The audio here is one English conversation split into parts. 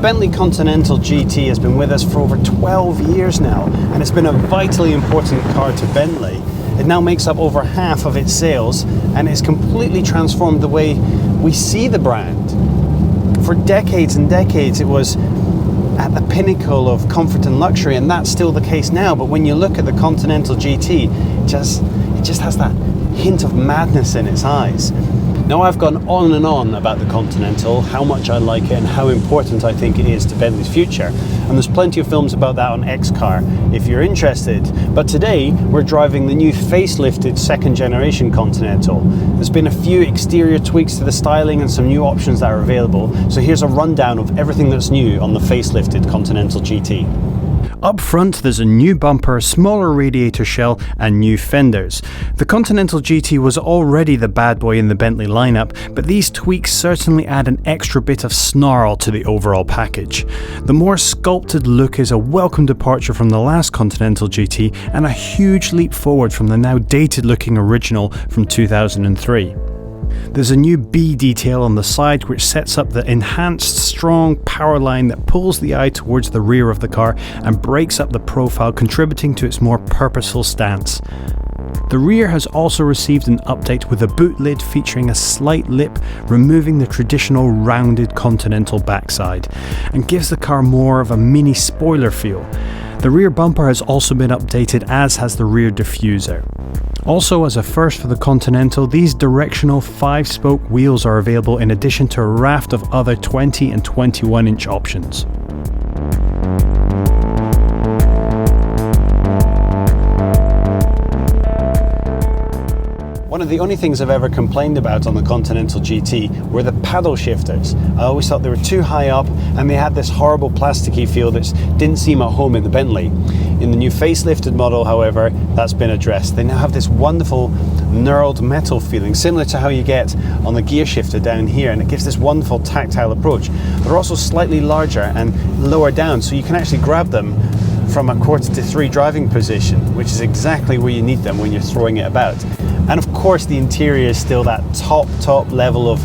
Bentley Continental GT has been with us for over 12 years now, and it's been a vitally important car to Bentley. It now makes up over half of its sales, and it's completely transformed the way we see the brand. For decades and decades, it was at the pinnacle of comfort and luxury, and that's still the case now. But when you look at the Continental GT, it just has that hint of madness in its eyes. Now, I've gone on and on about the Continental, how much I like it and how important I think it is to Bentley's future. And there's plenty of films about that on XCAR if you're interested. But today, we're driving the new facelifted second generation Continental. There's been a few exterior tweaks to the styling and some new options that are available. So here's a rundown of everything that's new on the facelifted Continental GT. Up front, there's a new bumper, smaller radiator shell and new fenders. The Continental GT was already the bad boy in the Bentley lineup, but these tweaks certainly add an extra bit of snarl to the overall package. The more sculpted look is a welcome departure from the last Continental GT and a huge leap forward from the now dated looking original from 2003. There's a new B detail on the side which sets up the enhanced strong power line that pulls the eye towards the rear of the car and breaks up the profile, contributing to its more purposeful stance. The rear has also received an update with a boot lid featuring a slight lip, removing the traditional rounded Continental backside, and gives the car more of a mini spoiler feel. The rear bumper has also been updated, as has the rear diffuser. Also, as a first for the Continental, these directional 5-spoke wheels are available in addition to a raft of other 20 and 21-inch options. One of the only things I've ever complained about on the Continental GT were the paddle shifters. I always thought they were too high up and they had this horrible plasticky feel that didn't seem at home in the Bentley. In the new facelifted model, however, that's been addressed. They now have this wonderful knurled metal feeling, similar to how you get on the gear shifter down here, and it gives this wonderful tactile approach. They're also slightly larger and lower down, so you can actually grab them from a 2/4 driving position, which is exactly where you need them when you're throwing it about. And of course, the interior is still that top level of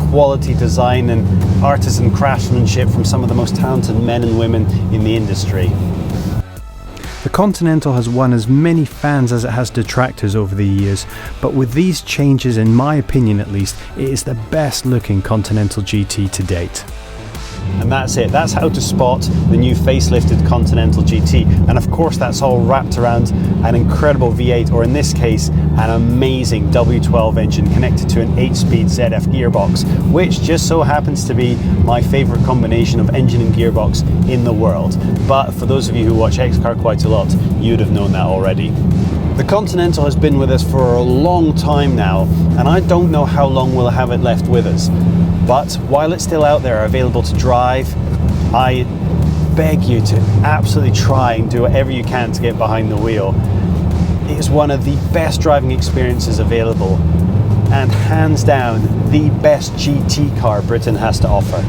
quality design and artisan craftsmanship from some of the most talented men and women in the industry. The Continental has won as many fans as it has detractors over the years, but with these changes, in my opinion at least, it is the best looking Continental GT to date. And that's it. That's how to spot the new facelifted Continental GT. And of course, that's all wrapped around an incredible V8, or in this case, an amazing W12 engine connected to an 8-speed ZF gearbox, which just so happens to be my favorite combination of engine and gearbox in the world. But for those of you who watch XCAR quite a lot, you'd have known that already. The Continental has been with us for a long time now, and I don't know how long we'll have it left with us. But while it's still out there, available to drive, I beg you to absolutely try and do whatever you can to get behind the wheel. It is one of the best driving experiences available, and hands down the best GT car Britain has to offer.